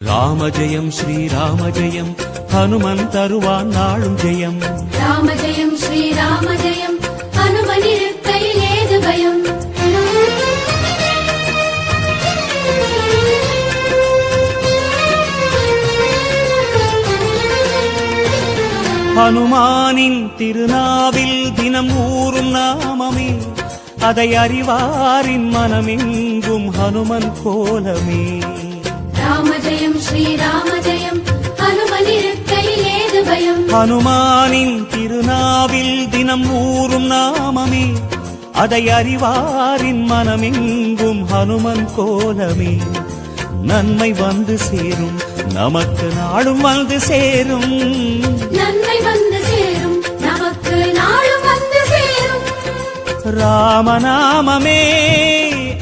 ராம ஜெயம் ஸ்ரீராம ஜெயம் ஹனுமன் தருவான் நாளும் ஜெயம். ராம ஜெயம் ஸ்ரீராம ஜெயம் ஹனுமன் இருக்கையில் ஏது பயம். ஹனுமானின் திருநாவில் தினம் ஊறும் நாமமே, அதை அறிவாரின் மனமெங்கும் ஹனுமன் கோலமே. ராம ஜெயம் ஸ்ரீராம ஜெயம் ஹனுமன் இருக்கையில் ஏது பயம். ஹனுமானின் திருநாவில் தினம் ஊறும் நாமமே, அதை அறிவாரின் மனமெங்கும் ஹனுமன் கோலமே. நன்மை வந்து சேரும், நமக்கு நாளும் வந்து சேரும். நன்மை வந்து சேரும், நமக்கு நாளும் வந்து சேரும். ராமநாமமே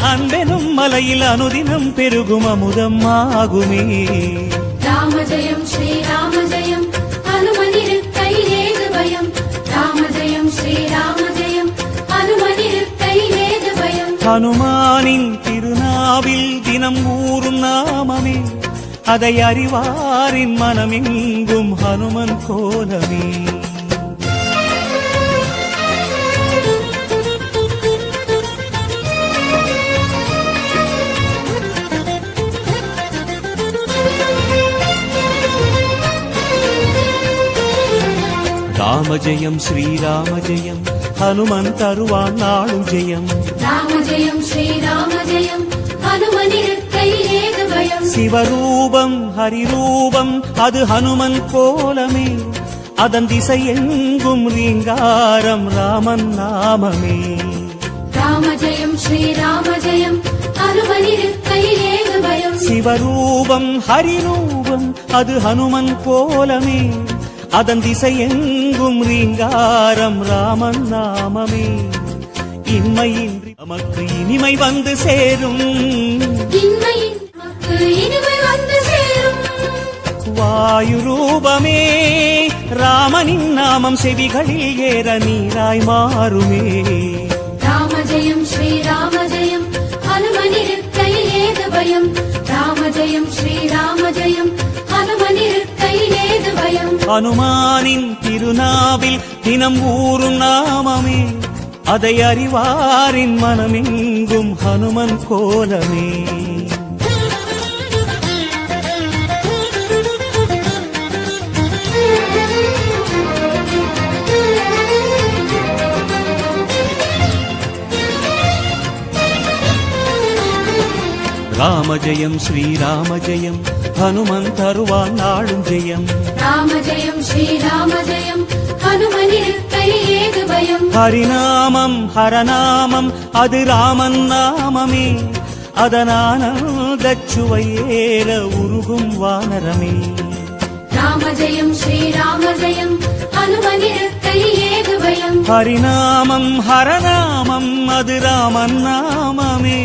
அன்பெனும் மலையில் அனுதினம் பெருகும் அமுதம் ஆகுமே. ராம ஜெயம் ஸ்ரீராம ஜெயம் ஹனுமன் இருக்கையில் ஏது பயம். ராம ஜெயம் ஸ்ரீராம ஜெயம் ஹனுமன் இருக்கையில் ஏது பயம். ஹனுமானின் திருநாவில் தினம் ஊறும் நாமமே, அதை அறிவாரின் மனமெங்கும் ஹனுமன் கோலமே. ராம ஜெயம் ஸ்ரீராம ஜெயம் ஹனுமன் தருவான் நாளும் ஜெயம். ராம ஜெயம் ஸ்ரீராம ஜெயம் ஹனுமன் இருக்கையில் ஏது பயம். சிவரூபம் ஹரிரூபம் அது ஹனுமன் கோலமே, அதன் திசை எங்கும் ரீங்காரம் ராமன் நாமமே. ராம ஜெயம் ஸ்ரீராம ஜெயம் ஹனுமன் இருக்கையில் ஏது பயம். சிவரூபம் ஹரிரூபம் அது ஹனுமன் கோலமே, அதன் திசை எங்கும் ரீங்காரம் ராமன் நாமமே. இன்மையின்றி நமக்கு இனிமை வந்து சேரும். இன்மையின் நமக்கு இனிமை வந்து சேரும். வாயு ரூபமே ராமனின் நாமம் செவிகளில் ஏற நீராய் மாறுமே. ராம ஜெயம் ஸ்ரீராம ஜெயம் ஹனுமன் இருக்கையில் ஏது பயம். ராம ஜெயம் ஸ்ரீராம ஜெயம் ஹனுமன் இருக்கையில் ஏது பயம். ஹனுமானின் திருநாவில் தினம் ஊறும் நாமமே, அதை அறிவாரின் மனமெங்கும் ஹனுமன் கோலமே. ராம ஜெயம் ஸ்ரீராம ஜெயம் ஹனுமன் தருவான் நாளும் ஜெயம். ராம ஜெயம் ஸ்ரீராம ஜெயம் ஹனுமன் இருக்கையில் ஏது பயம். ஹரிநாமம் ஹரநாமம் அது ராமன் நாமமே, அதனானந்தச் சுவையேற உருகும் வானரமே. ராம ஜெயம் ஸ்ரீராம ஜெயம் ஹனுமன் இருக்கையில் ஏது பயம். ஹரிநாமம் ஹரநாமம் அது ராமன் நாமமே,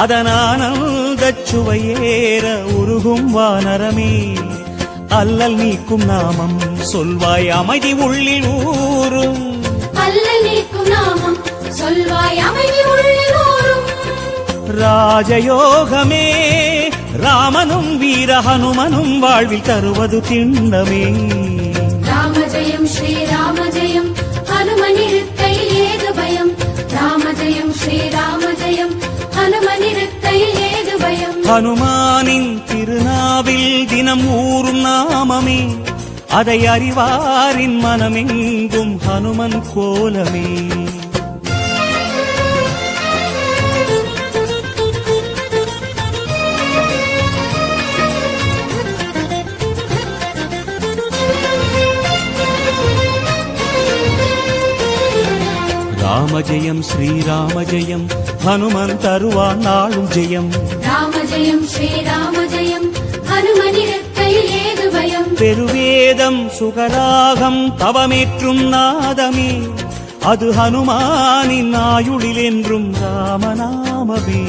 அதனானந்தச் சுவையேற உருகும் வானரமே. அல்லல் நீக்கும் நாமம் சொல்வாய் அமைதி உள்ளில் ஊரும். அல்லல் நீக்கும் நாமம் சொல்வாய் அமைதி உள்ளில் ஊரும். ராஜயோகமே ராமனும் வீர ஹனுமனும் வாழ்வில் தருவது திண்ணமே. ராம ஜெயம் ஸ்ரீராம ஜெயம் ஹனுமன் இருக்கையில் ஏது பயம். ராம ஜெயம் ஸ்ரீராம ஜெயம் ஹனுமன் இருக்கையில் ஏது பயம். ஹனுமானின் திருநாவில் தினம் ஊறும் நாமமே, அதை அறிவாரின் மனமெங்கும் ஹனுமன் கோலமே. ராம ஜெயம் ஸ்ரீராம ஜெயம் ஹனுமன் தருவான் நாளும் ஜெயம். ராம ஜெயம் ஸ்ரீராம ஜெயம் ஹனுமன் இருக்கையில் ஏது பயம். பெருவேதம் சுகராகம் தவமேற்றும் நாதமே, அது ஹனுமானின் ஆயுளில் என்றும் ராமநாமமே.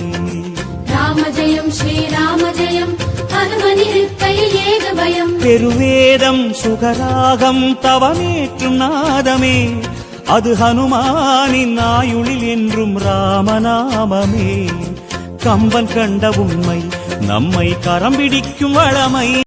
ராம ஜெயம் ஸ்ரீராம ஜெயம் ஹனுமன் இருக்கையில் ஏது பயம். பெருவேதம் சுகராகம் தவமேற்றும் நாதமே, அது ஹனுமானின் ஆயுளில் என்றும் ராமநாமமே. கம்பன் கண்ட உண்மை நம்மை கரம் பிடிக்கும் வளமை